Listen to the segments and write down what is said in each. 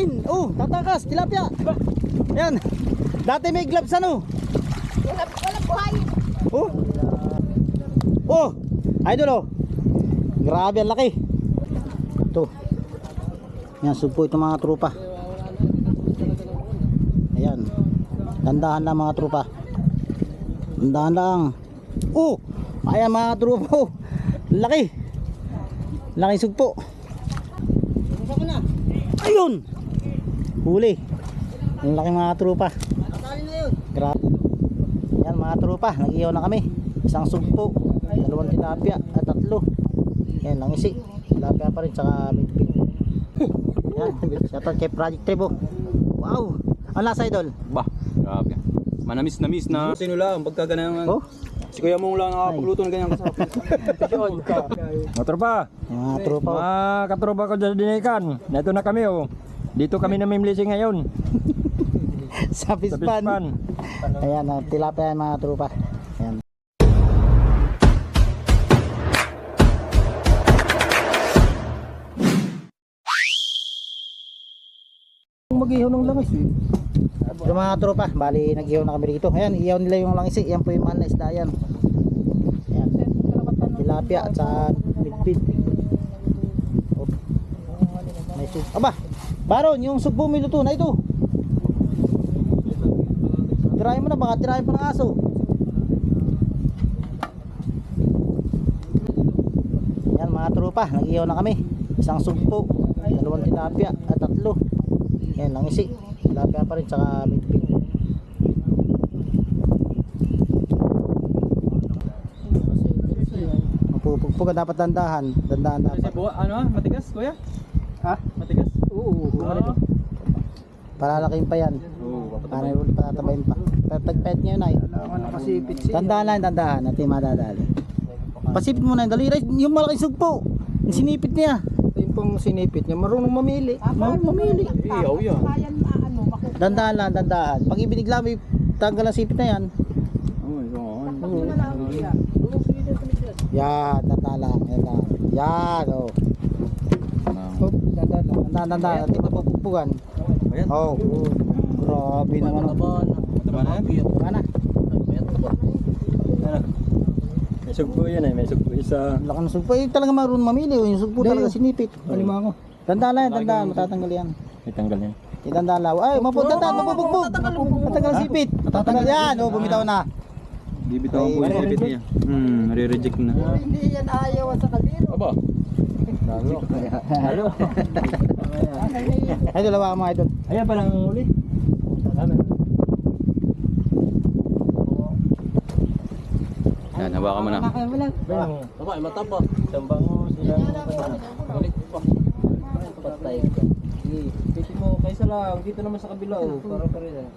din. Oh, tatakas, tilapia. Ayan. Dati may gloves ano. Wala buhay. Oh. Oh, idol oh. Grabe ang laki. Ito. Yan, sugpo itong mga tropa. Ayan. Tandahan lang mga tropa. Tandahan lang. Oh, ayan mga tropa. Oh. Laki. Laki sugpo. Ayun. Huli. Ang laki mga tropa. Grabe. Yan mga tropa, nag-ihaw na kami. Isang sugpo, dalawang tilapia at tatlo. Yan, langisi. Tilapia pa rin, tsaka midpig. Yan, shoutout kay Project Trevo. Wow, ang lasa idol. Bah, grabe. Manamis na miss na. Sino lang, pagka ganyan. Oh, Si Kuya Mong lang nakapagluto ng ganyan kasapin. Mga tropa, yung mga tropa. Oh. mga katropa ko dyan dinikan. Dito na kami oh. Dito kami namimlisi ngayon. Sa Sa pispan. Pispan. Ayan, tilapia yung mga tropa. Ayan. Mag-ihaw ng langis eh. Yung mga tropa, bali nag-ihaw na kami rito. Ayan, ihaw nila yung langisi. Yan po yung mahal na isda yan. Ayan. Tilapia at sa midpid. Oh. May sug. Aba, Baron, yung sugbo may luto na ito. Tirahin mo na, baka tirahin pa ng aso. Yan mga tropa, nag-ihaw na kami. Isang sugpo, dalawang tilapia at tatlo. Yan, langisi. Tilapia pa rin, tsaka midpig. Mapupugpog dapat dandahan. Dandahan dapat. Ano, matigas Kuya? Ha? Matigas? Oo. Palalaking pa yan. Oo, Para patatabayin pa. Pero tagpet nyo yun ay. Nakasipit siya. Tandaan lang, tandaan. Natin madadali. Pasipit mo na yung dali. Yung malaking sugpo. Yung sinipit niya. Ito yung pang sinipit niya. Marunong mamili. Mamili. Iyaw yan. Dandahan lang, dandahan. Pag ibinigla mo, tanggal ang sipit na yan. Oo, yun. Yan, dandahan lang. Yan lang. Yan, oh. Oh, dandan lang. Dandahan, dandahan. Natin mapupugpugan. Ayan. Oh. Grabe naman. Mataba na yan? Mana? May sugpo yan eh. May sugpo isa. Laki ng sugpo. Eh, talaga marunong mamili. Oh. Yung sugpo talaga sinipit. Kalima ko. Dandahan lang, dandahan. Matatanggal yan. May tanggal yan. Itandaan lang. Ay, mapupunta, mapupugbog. Matanggal ang sipit. Matatanggal yan. Oh, bumitaw na. Bibitawan po yung sipit niya. Nare-reject na. Hindi yan ayaw sa kalbiro. Aba. Halo. Ay, dalawa ka mga idol. Ayan palang uli. Yan, hawakan mo na. Babae mataba. Isang bango silang balik pa. Patay ka. Piti mo kaysa lang dito naman sa kabila oh. Para pa rin.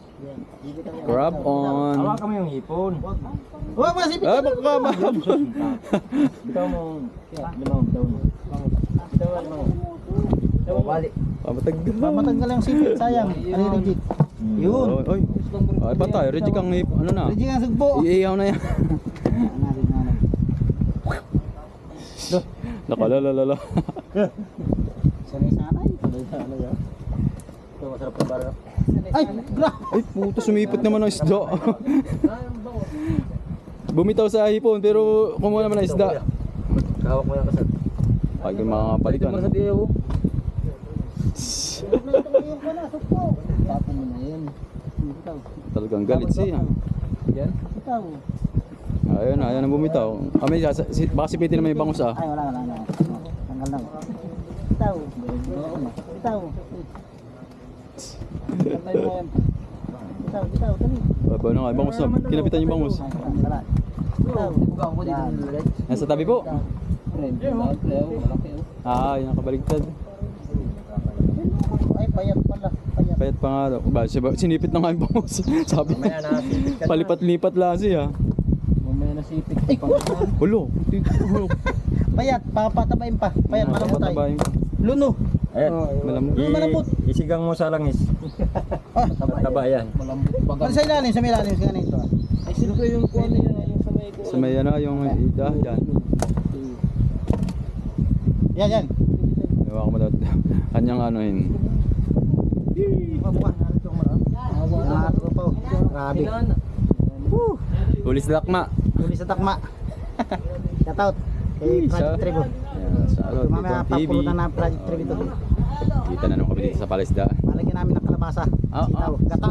Grab on. Hawakan mo yung hipon. Huwag mga sipit. Ah, baka ba? Bitaw mo. Limang bitaw mo. Bitaw mo. Bitaw mo. Balik. Matanggal ang sipit. Sayang. Ano yung reject? Yun. Oy. Ay, patay. Reject ang ano na. Reject ang sugbo. Iiyaw na yan. Nakalalala. Sanay sanay. Ito masarap ang bara. Ay, gra. Ay, puto, sumipot naman ang isda. Bumitaw sa hipon pero kumuha naman ang isda. Hawak mo yung kasal. Ay, yung mga palitan. Sa diyo. Tapon mo na yun. Talagang galit siya. Yan. Ikaw. Ayun, ayun ang bumitaw. Kami, baka sipitin naman yung bangus ah. Ay, wala. Tanggal lang. Itaw. Itaw. Tanggal mo yan. Itaw, dali. Paano nga, bangus na. Kinapitan yung bangus. Tara. Itaw. Yan. Nasa tabi po. Ah, yung nakabaligtad. Ay, payat pala. Payat. Payat pa nga daw. Ba, sinipit na nga yung bangus. Sabi, Mamaya nasipit ka na. palipat-lipat lang siya. Mamaya nasipit. Ay, Hulo. payat. Papatabain pa. Payat, malambot ay. Tabayin ko. Luno. Ayan. Malambot. Malambot. Isigang mo sa langis. Ah, Taba yan. ano sa ilalim? Sa ilalim. Sa ganito. Ay, sino ko yung kuha niya? Yung sa may kuha. Sa may ano, yung ida, yan. Yan, yan. Ewan ko mo daw. Kanyang ano yun. Grabe. Kailangan na. Woo! Huli sa dakma. Huli sa takma. Shout out kay Project Tribo. Ayan, shoutout kay Mamaya Don TV. papulutan na Project Tribo ito. Kita na naman kami dito sa Palisda. Malagyan namin ng kalabasa. Sitaw, gata.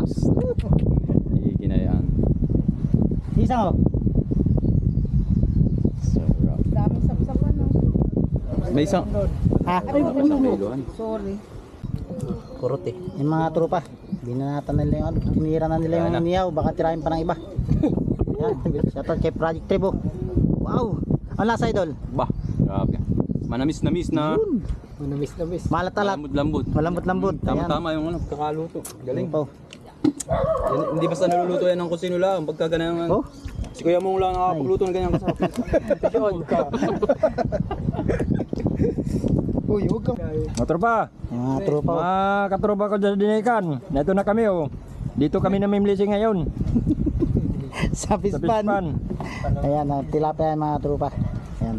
Ikinayaan. Isang oh. Sarap. Daming sapsapan no. May isang... Ha? Kailuhan. Sorry. Kurot eh. Yung mga tropa, binanatan nila yung ano, tinira na nila yung niyaw, baka tirahin pa ng iba. Yan, shoutout kay Project Tribo. Wow! Ang lasa idol? Bah, grabe. Manamis na miss na. Manamis na miss. Malat-alat. Lambot-lambot. Malambot-lambot. Tama-tama yung ano, kakaluto. Galing. Po. Hindi basta naluluto yan ng kusino lang. Pagka ganyan. Oh? Si Kuya Mong lang nakakapagluto ng ganyan kasama. Uy, huwag ka. Mga tropa, Yung mga tropa. Oh. mga katropa ko dyan dinikan. Dito na kami oh. Dito kami namimlisi ngayon. Sa Sa pispan. Pispan. Ayan, tilapia yung mga tropa. Ayan.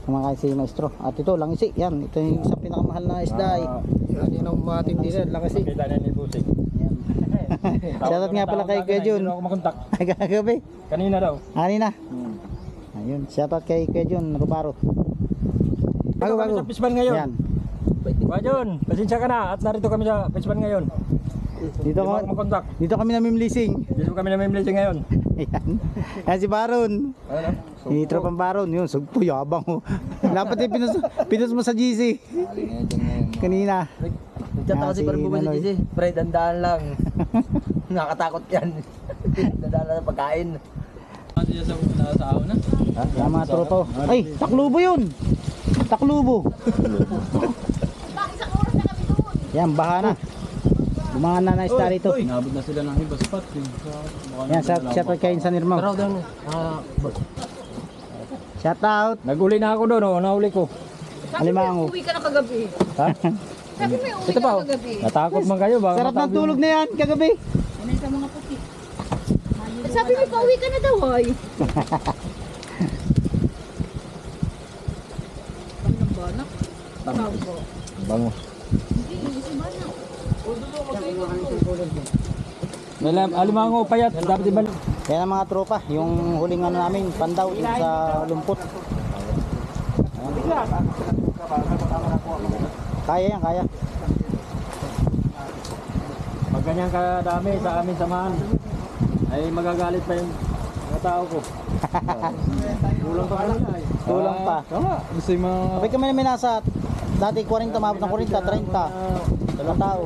Kumakain si Maestro. At ito, langisi. Yan, ito yung isang pinakamahal na isda. Yan ang matindi rin. Lakasi. Kita na ni Busik. Ayan. Shoutout nga pala kay Kuya Jun. Hindi na ako makontak. Ay, kagabi. Kanina daw. Kanina. Ayun, shoutout kay Kuya Jun Rubaro. Dito kami sa Pispan ngayon. Yan. Kuya Jun, pasensya ka na at narito kami sa Pispan ngayon. Dito, Hindi mo ako makontak. dito kami namimlising. Dito kami namimlisi ngayon. Ayan. Yan si Baron. Si Tropang Baron. Yun, sugpo, yabang mo. Dapat yung pinus mo sa GC. Kanina. Nagchat ako si Parang Bumalik kasi. Pre, dandaan lang. Nakakatakot yan. Dandaan lang ng pagkain. Ano siya sa ahon na? Yan mga tropa. Ay, taklubo yun. Taklubo. Bakit isang oras na kami doon? Yan, baha na. Bumangan na na isda rito. Inabot na sila ng iba spot. Yan, shoutout kay Insan Irmang. Taraw doon. Boss. Shoutout. Naguli na ako doon oh, nahuli ko. Sabi Alimango. mo, uwi ka na kagabi. Ha? Sabi mo, uwi Ito ka pa na oh. kagabi. Natakot man kayo ba? Sarap ng tulog na yan, kagabi. Ano sa mga puti? Sabi mo, pauwi ka na daw ay. Ano ba na? Bango. Bango. Hindi, hindi si Mana. Alimango payat, dapat ibalik. Yan ang mga tropa, yung huling ano namin, pandaw dun sa lumpot. Ayan. Kaya yan, kaya. Pag ganyan kadami sa amin samahan, ay magagalit pa yung mga tao ko. Kulang pa kanina eh. Tulang pa. Tama. Gusto yung mga... Kapag kami namin nasa, dati 40, mabot ng 40, 30. Dalawang tao.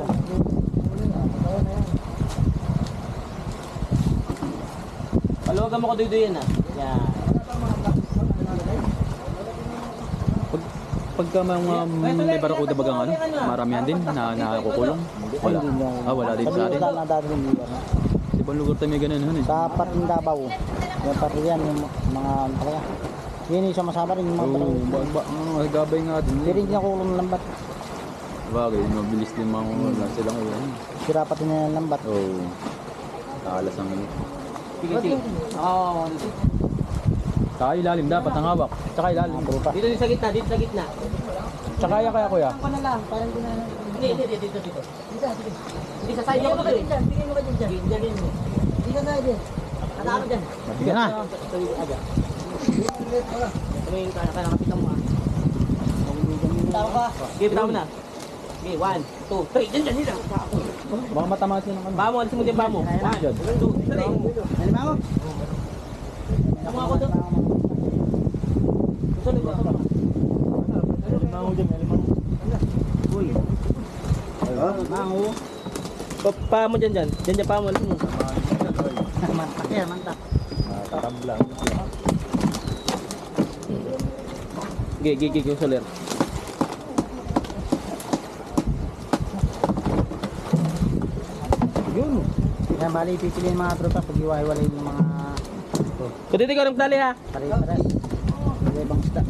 Paluwagan mo ko dito yan ah. Yan. Pagka mga may barakuda bagang ano, maramihan din na nakukulong. Wala. Wala din sa atin. Wala na dati din dito. Ibang lugar tayo may ganun ano eh. Sa Pating Davao. Yung pati yan, yung mga ano talaga. Yun yung sama-sama rin yung mga Oo, gabay nga din. Pero hindi nakukulong ng lambat. Bagay, mabilis din mga wala silang ulan. Sira pati na yung lambat. Oo. Talas ang ano. Sige. Oo. Tsaka ilalim dapat ang hawak. Tsaka ilalim. Dito sa gitna, dito sa gitna. Tsaka kaya kuya. Ako na lang, parang di na... Hindi, dito. Hindi sa side ako dyan. Bigyan mo ka dyan. Bigyan din mo. Hindi ka side dyan. Kata ako dyan. Sige na. Ano yung kaya kapitan mo ah. Tao ka. Sige, bitaw mo na. Okay, 1, 2, 3. Dyan. Baka matama siya ng ano. Bamo, alisin mo din bamo. 1, 2, 3. Ano mo? Tama ako doon. Gusto nito. Alimango dyan, alimango. Uy. Mango. Pa mo dyan. Dyan pa mo. Alisin mo. Mantak yan, mantak. Tatablang. Gigi, soler. Yun. Yan, bali pipiliin mga tropa pag iwahiwalay yung mga Kudito ka ng tali ha. pare-pares. May ibang isda.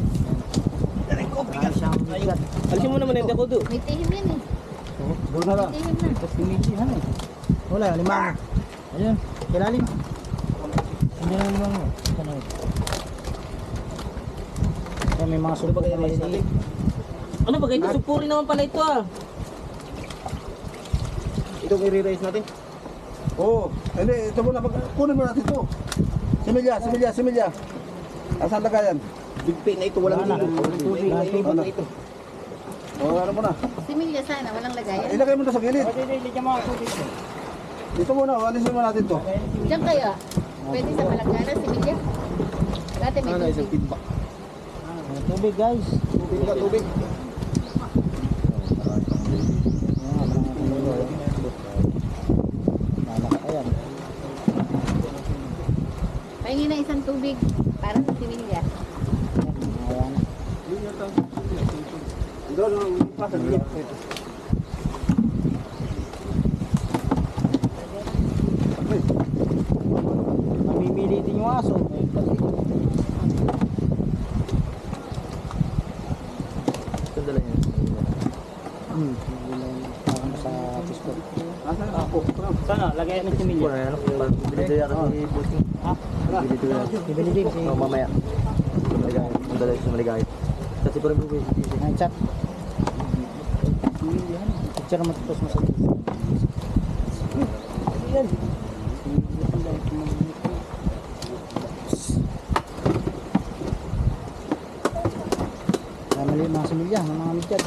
Marami siyang bigat. Alisin mo naman yung dakudo. May tihim yan eh. Bulo na lang. Tihim na. Tapos pinipihan eh. Wala, limango. Ayun, Kilalim. hindi na alimango. Yan, may mga sulpot na maliliit. Ano ba ganito? Supuri naman pala ito ah. Itong i-re-raise natin. Oo. Hindi, ito muna. Kunin mo natin ito. Similya. Asan lagayan? Bigpin na ito, walang Wala na. tubig. Tubig. Ano? O, ano muna? Similya sana, walang lagayan. Ilagay mo na sa gilid. Dito muna, alisin mo natin to. Diyan kaya, pwede sa malagana, similya. Dati may tubig. Tubig guys. Tubig. Ayan. Pahingi na isang tubig para sa similya. Ayan. Doon, pasa niya. Mamimili din yung aso. Sandala niya. Parang sa pisto. Asan ako? Sana, lagay ng similya. Wala yan. Bilito yan kasi bossing. Ha? Bilito yan. Bibili din si... Mamaya. Maligay. Sandala sa maligay. Kasi parang bubay. Ang chat. Picture mo tapos mo sa yan. Mali mga similya, mga midyad.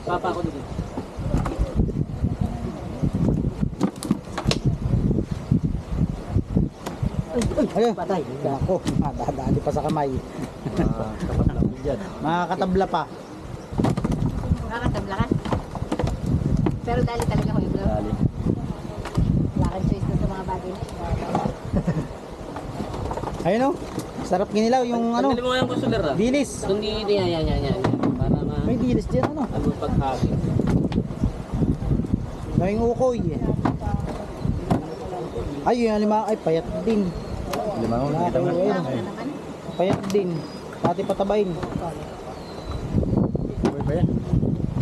Papa ako dito. Ayun, patay. Ako, dadali pa sa kamay. Kapat lang dyan. Makakatabla pa. Nakakatabla ka. Pero dali talaga ko yung vlog. Dali. Wala kang choice na sa mga bagay na. Ayun o. Sarap ginilaw yung ano. Tanggalin mo nga yung consular ah. Dilis. Kundi yan. Para nga. May dilis dyan ano. Ano paghagi. Gawing ukoy. Ay, yung lima ay payat din. Lima ko. Wala kayo Wala ayun. ko na naman. Payat din. Pati patabain. Buhay pa yan.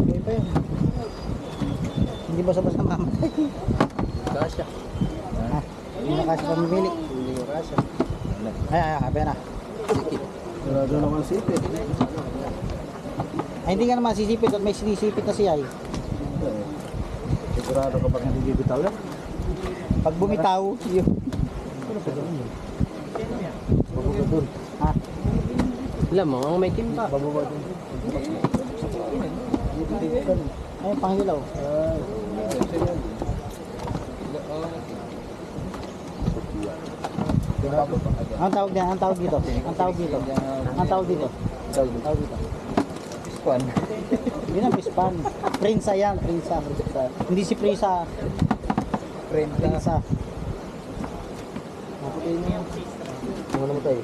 Okay pa yun. Hindi basta-basta mamatay. Kasya. Ha? Hindi na kasi pamimili. Hindi ko kasya. Ay, kape na. Sarado naman sipit. Ay, hindi ka naman sisipit at may sinisipit na siya eh. Sigurado kapag hindi bibitaw yan. Pag bumitaw, yun. Ha? Alam mo, ang may timba. Ayun, panghilaw. Ang tawag niya, ang tawag dito. Ang tawag dito. Ang tawag dito. Tawag dito. Kwan. Yun ang pispan. Prinsa yan, prinsa. Hindi si Prisa. Prinsa. Ano naman tayo?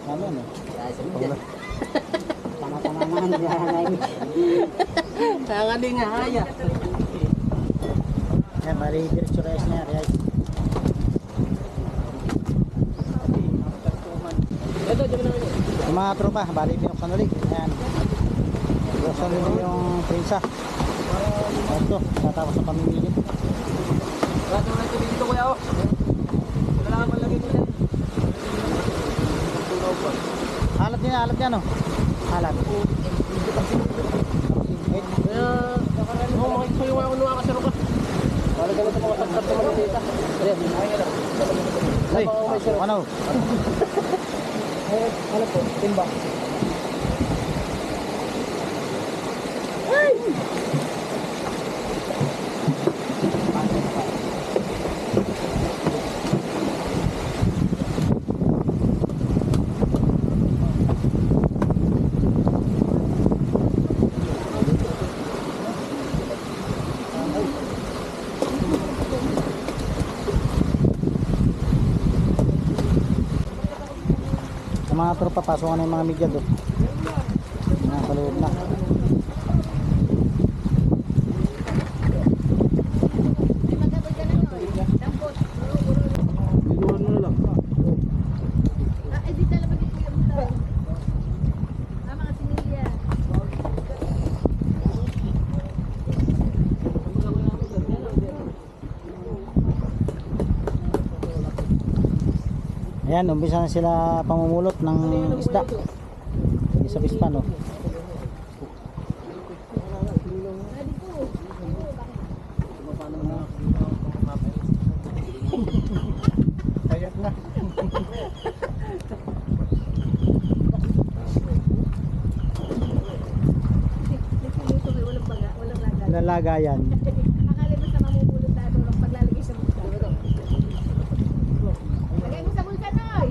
Ano no? Tama-tama naman. Diyan. Tangaling nga haya. Yan, bali diretso reyes na yan, reyes. Ito, dyan na naman. Yung mga tropa, bali pinuksan ulit. Ayan. Pinuksan ulit yung prinsa. Ito, tatapos na pamimili. Lahat naman ito dito kuya oh. Wala naman lagi ko yan. Halat niya, no? Halat. Kaya, ako makikita yung ako nung akasaro ka. Wala ka na ito mga taksat na mga dita. Ayan, Ay, ano? ano po, timba. Sa mga tropa, pasokan na yung mga media doon. Sa loob na. Ay, magkabot ka na no. Dampot. Binuhan mo na lang. Ay, di talaga dito yung tao. Mga similya. Ayan, umpisa na sila pamumulot ng isda. Isa pispan, oh. Kaya na. Lalagayan. Akala mo sa mamumulot na doon ang paglalagay sa bulsa. Lagay mo sa bulsa, Noy!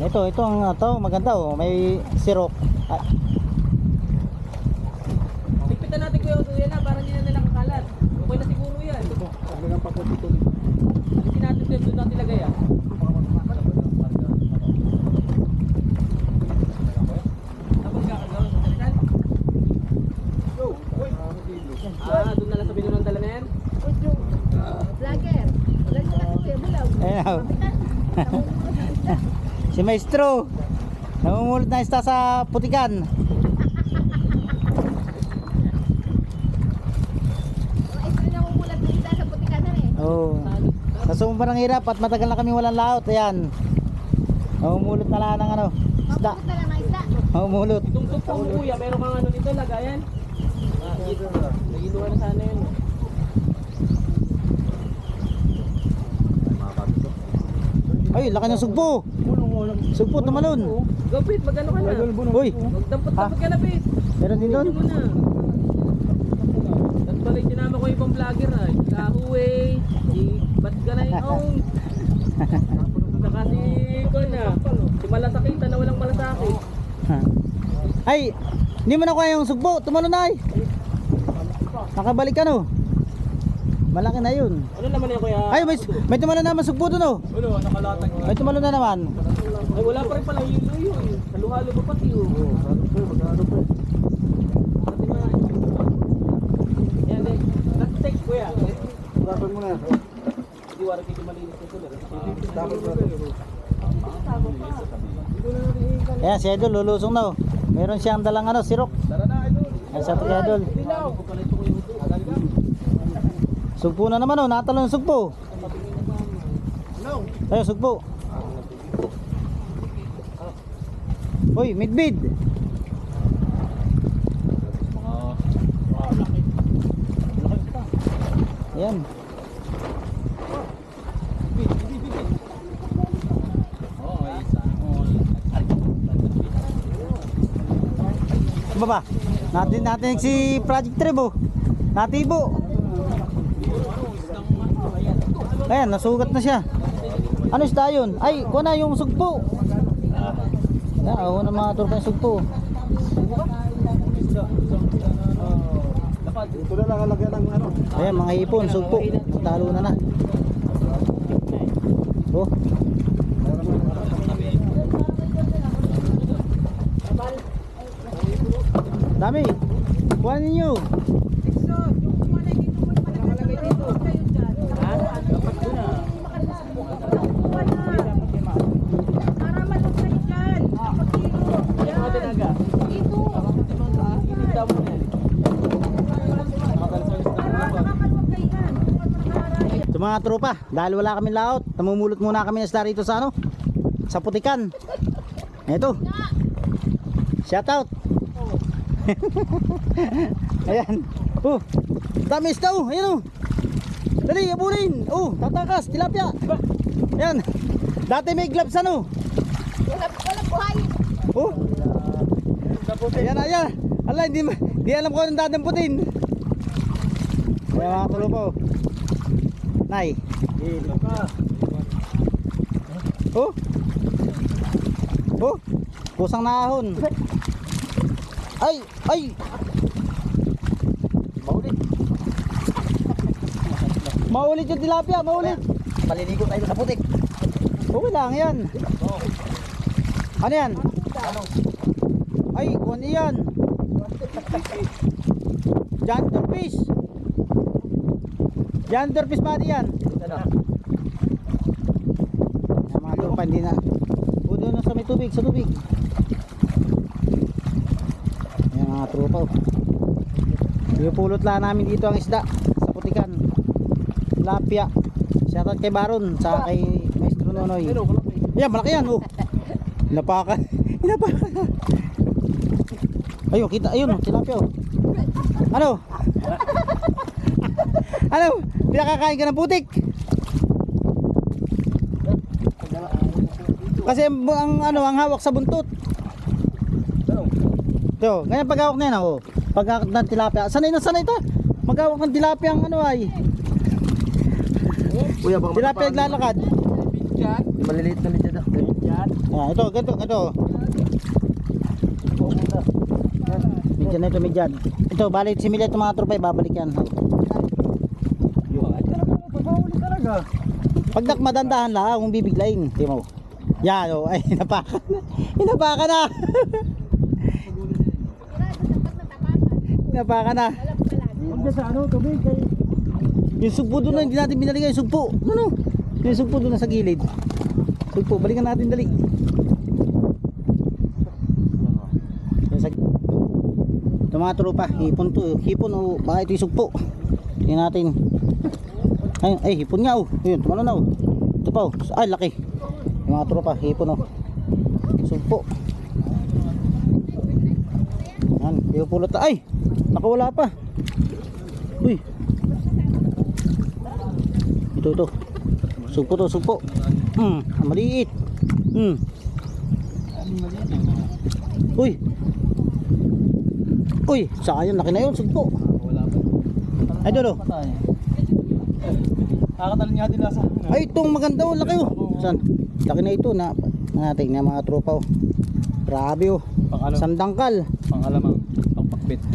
Ito ang to, maganda, oh. May sirok. Ah, Tigpitan natin kuya Uduya na para hindi na nila kakalat. Okay na siguro yan. Sabi ng pakutito. Alisin natin doon natin lagay ah. Tapos kakagawa sa salitan? Doon na lang sa binunang dala na yan? Vlogger! Vlog mo na kuya, bulaw. Ayun, oh. Kapitan! Namumulot na isda. Si Maestro. Namumulot na isda sa putikan. Ay, sila namumulot na isda sa putikanan eh. Oh. Sa sobrang hirap at matagal na kami walang laot. Ayan. Namumulot na lang ng ano, isda. Mamulot na lang ng isda. Namumulot. Itong tugtog mo kuya, meron kang ano dito, lagayan. Nagiluhan na sana yun. Ay, laki ng sugpo. Sugpo, tumalon. Go Pete, magano ka na? Uy, Magdampot-dampot ka na Pete. meron din doon. Ano na? At balik sinama ko ibang vlogger ay Kahuway, si Batganay Ong. Saka si Corna, si Malasakita na walang malasakit. Ay, hindi mo nakuha yung sugpo. Tumalon na ay. Nakabalik ka no. Malaki na yun. Ano naman yan kuya? Ay, may tumalon na naman sugpo doon oh. Ano, nakalatag. May tumalon na naman. Ay wala pa rin pala yun yun. Halo-halo pa pati yun. Pati mga... Yan din. Last take kuya. Dapat mo na. Hindi wala kiti malinis na sila. Dapat mo na. Ayan, si Idol lulusong na oh. Meron siyang dalang ano, sirok. Tara na, idol. Ay, sa to kay Idol. Sugpo na naman oh, natalon ng sugpo. Ayun, sugpo. Uy, midbid. Ayan. Ano ba? Natin si Project Trevo. Natibo. Ayan, nasugat na siya. Ano isda yun? Ay, kuha na yung sugpo. Ayan, ako na mga turpa yung sugpo. Ito na lang ang lagyan ng ano. Ayan, mga hipon, sugpo. Talo na na. Oh. Dami. Kuha ninyo. Para malot na dyan. Mga tinaga. Ito. Itinda mo na yan. Para makakalwag kayo yan. Sa mga tropa, dahil wala kaming laot, namumulot muna kami ng isda rito sa ano? Sa putikan. Ito. Shout out. Ayan. Oh. Dami isda oh. Ayan oh. Dali, abulin. Oh, tatakas, tilapia. Ayan. Dati may gloves ano. Wala buhay. Oh. Ayan, ayan. Ala, hindi alam ko anong dadamputin. Ayan mga tropa oh. Nay. Oh. Oh. Kusang nahon. Ay, ay. Maulit. Maulit yung tilapia, maulit. Paliligo tayo sa putik. Okay lang yan. Ano yan? Ay, kung ano yan? Janderfish. Janderfish pati yan. Yan mga turpa, hindi na. O doon sa may tubig, sa tubig. Yan mga tropa. Pupulot lang namin dito ang isda sa Putikan. Tilapia. Shoutout kay Baron sa kay Maestro Nonoy. Yan, malaki yan oh. Inapakan. Inapakan na. Ayun, kita, ayun oh, tilapia oh. Ano? Ano? Pinakakain ka ng putik? Kasi ang ano, ang hawak sa buntot. Ito, ganyan paghawak na yan ako. Paghawak ng tilapia. Sanay na sanay ito. Maghawak ng tilapia ang ano ay. Kuya, baka Tilapia naglalakad. maliliit na linya daw. Ah, ito, ganito. Medyan na ito, medyan. Ito, balik si Milet, mga tropay, babalik yan. Pag nakmadandahan lang, kung bibiglayin. Di mo. Yan, oh, ay, hinapakan na. Hinapakan na. Hinapakan na. Huwag sa ano, tubig kay... Yung sugpo doon na, hindi natin binaligay yung sugpo. Ano? Yung sugpo doon na sa gilid. Sugpo, balikan natin dali. Ito mga tropa, hipon to. Hipon o baka ito yung sugpo. Tingnan natin. Ay, hipon nga oh. Ayun, tumano na oh. Ito pa oh. Ay, laki. Yung mga tropa, hipon oh. Sugpo. Yan, pipulot na. Ay, nakawala pa. Uy. Ito. Sugpo to, sugpo. Maliit. Uy. Uy, sayang, laki na yun, sugpo. Ay, dolo. Nakakatalon niya din nasa. Ay, itong maganda oh, laki oh. Saan? Laki na ito na natin na mga tropa oh. Grabe oh. Sandangkal. Pangalamang, pangpakbit.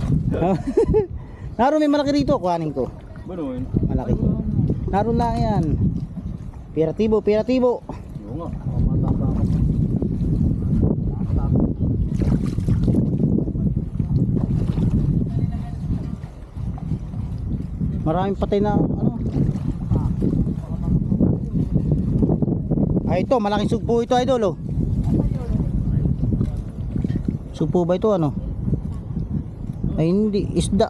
Naroon may malaki rito, kuhanin ko. Ano yun? Malaki. Naroon lang yan. Piratibo. Oo nga. Maraming patay na ano. Ay, ito malaking sugpo ito, idol oh. Sugpo ba ito ano? Ay hindi, isda.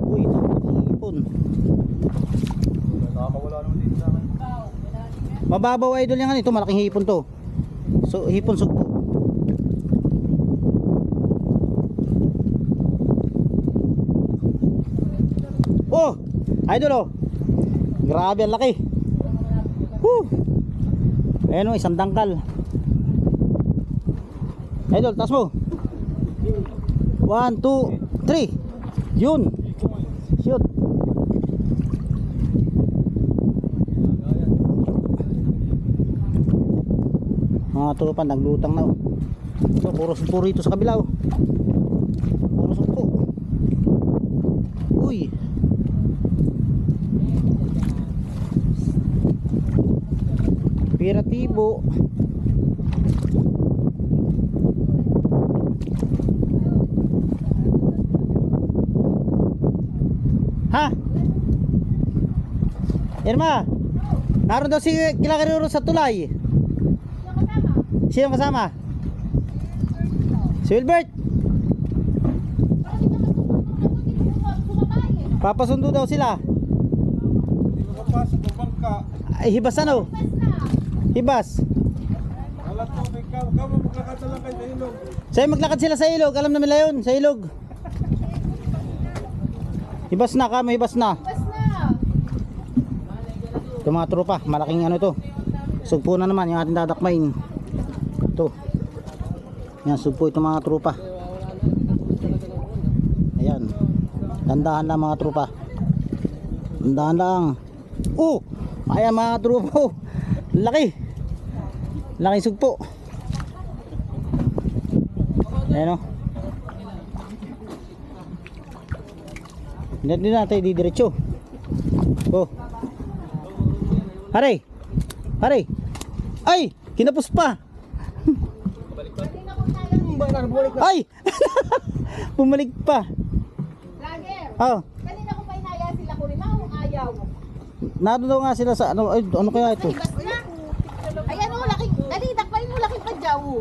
Uy, hipon. Mababaw idol yan ito, malaking hipon to. So hipon sugpo. Oh, idol oh. Grabe ang laki. Woo. Ayan oh, isang dangkal. Idol, taas mo. 1, 2, 3. Yun. Shoot. Mga tropa, naglutang na oh. So, puro sumpo rito sa kabila oh. Puro sumpo. Uy. Piratibo. Ha? Irma, naroon daw si Kilakariro sa tulay. Sino kasama? Si Wilbert. Papasundo daw sila. Ay, hibas ano? Hibas. Sa'yo maglakad sila sa ilog. Alam namin nila yun, sa ilog. Hibas na kami, hibas na. Ito mga tropa, malaking ano to. Sugpo na naman yung ating dadakmain. Ito. Yan, sugpo ito mga tropa. Ayan. Dandahan lang mga tropa. Dandahan lang. Oh! Ayan mga tropa. Oh. Laki. Laking sugpo. Ayan o. Hindi natin didiretso. Oh. Haray. Haray. Ay! Kinapos pa. Ay! Bumalik pa. Lager. Oh. Kanina ko pa inaya sila ko rin. Ayaw. Nado daw nga sila sa ano, ay, ano kaya ito? Bas na. Ayan o, laki. Kanina pa rin mo laki pa dyaw.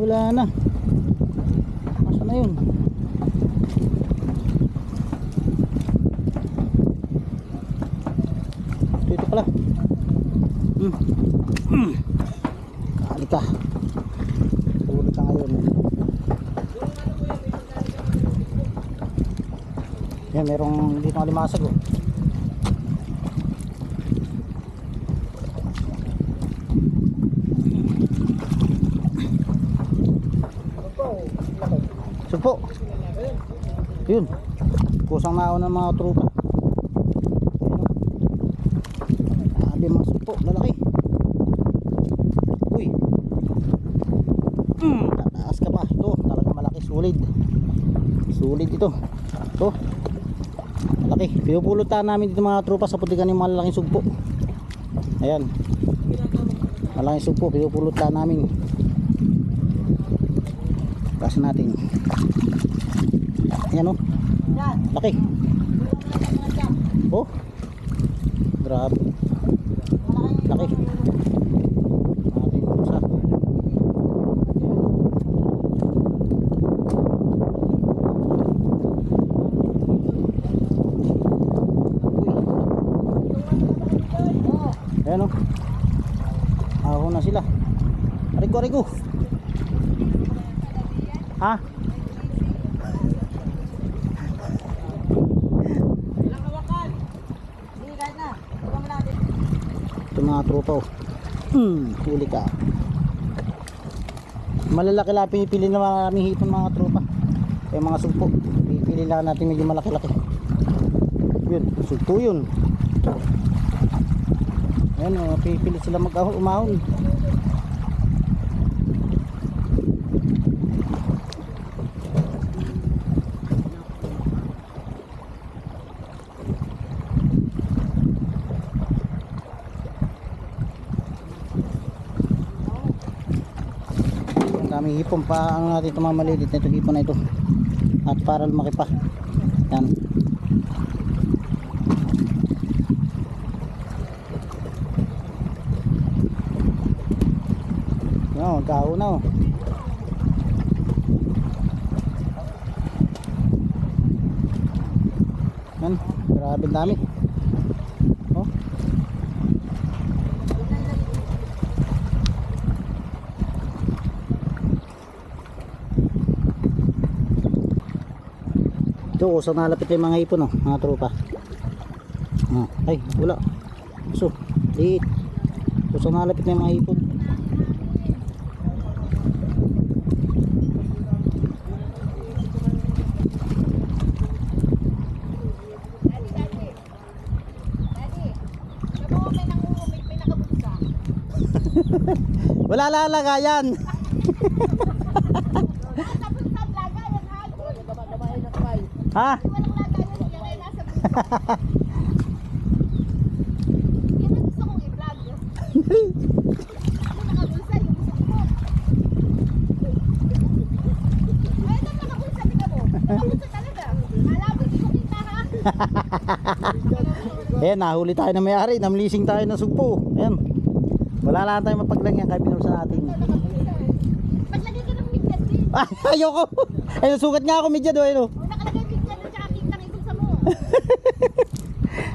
Wala na. Asa na yun? Dito pala. Kali ka. Tulog ka ngayon. Yan, merong dito alimasag oh. Sugpo. Yun. Kusang naon ng mga tropa. Grabe mga sugpo, lalaki. Uy. Tataas ka pa. Ito, talaga malaki, solid. Solid ito. Ito. Malaki. Pinupulutan namin dito mga tropa sa putikan yung mga lalaking sugpo. Ayan. Malaking sugpo, pinupulutan namin. Kasi natin. Ayan o. Laki. Oh. Grabe. Laki. Ating isa. Ayan o. Aho na sila. Ariko. Ha? Ito mga tropa oh. Huli ka. Malalaki lang pinipili na maraming hipon mga tropa. Yung mga sugpo pipili lang natin medyo malaki-laki. Yun, sugpo yun. Ayan oh, pipili sila umahon. Daming hipon pa ang natin ito mga malilit na ito hipon na ito at para lumaki pa yan. Yan magkaho na oh. Yan grabe dami oh. Ito, usang nalapit yung mga hipon oh, mga tropa. Ay, wala. So, liit. Usang nalapit yung mga hipon. Wala lalagayan. Ha? Ayan, nahuli tayo na may-ari, namlising tayo ng sugpo. Ayan. Wala lang tayong mapaglagyan kaya pinulsa natin. Paglagay ka ng midyad din. Ay, ayoko. Ay, nasukat nga ako midyad o ayun o. Nakalagay midyad at saka kitang ibig sa mo.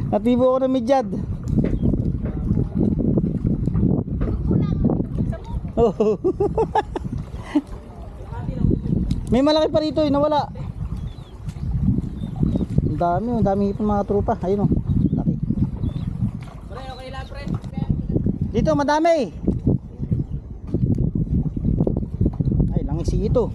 Natibo ako ng midyad. Kulang sa mo. Oh. May malaki pa rito eh, nawala. Ang dami hipon mga tropa. Ayun o. Laki. Dito madami. Ay, langisi ito.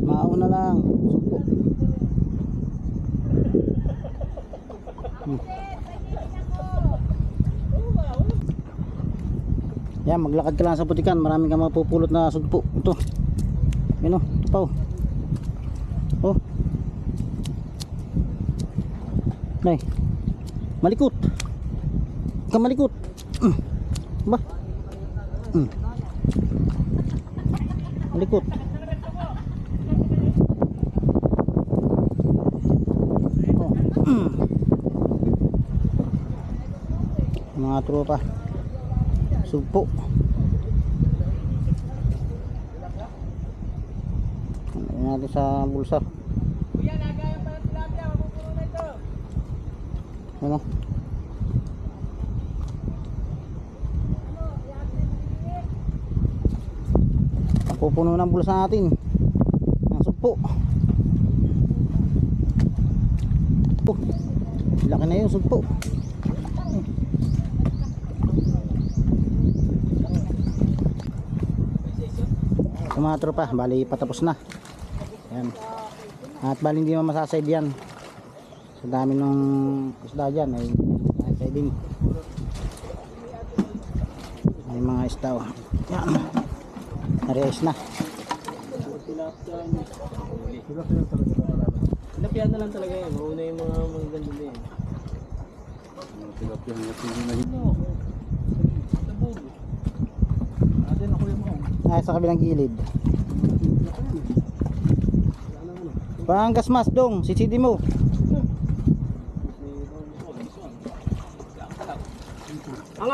Mauna lang. Sugpo. Yan, maglakad ka lang sa putikan. Maraming ka mapupulot na sugpo. Ito. Yan o. Ito pa o. Oh. Nay. Malikot. Huwag kang malikot. Ba? Malikot. Oh. Mga tropa. Sugpo. Ano natin sa bulsa. Ano? Pupuno ng bulsa natin ng sugpo. Laki na yung sugpo. So mga tropa, bali patapos na. Yan. At bali hindi mo masaside yan. Sa dami ng isda dyan ay siding. May mga isda oh. Yan. Nareis na. Tilapia na lang talaga yan. Mauna yung mga ganda na yan. Ay, sa kabilang gilid. Panggas mas dong, sisidi mo.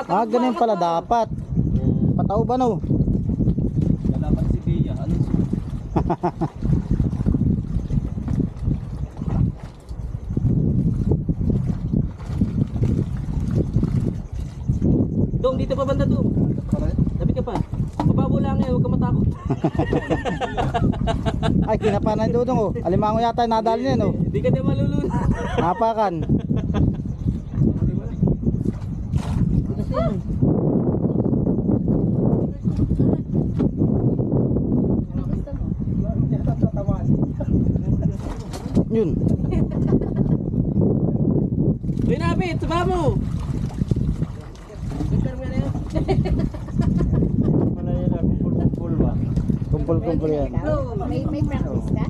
Ah, ganun pala dapat. Pataw ba no? Dapat si Bea. Ano Dong, dito pa banda Dong. Sabi ka pa. Mababaw lang eh, huwag ka matakot. Ay, kinapanan dudong oh. Alimango yata nadali niyan oh. Hindi ka na malulun. Napakan. Yun. Uy, Nabit, saba mo. Wala yan, kumpul-kumpul ba? Kumpul-kumpul yan. May practice ka?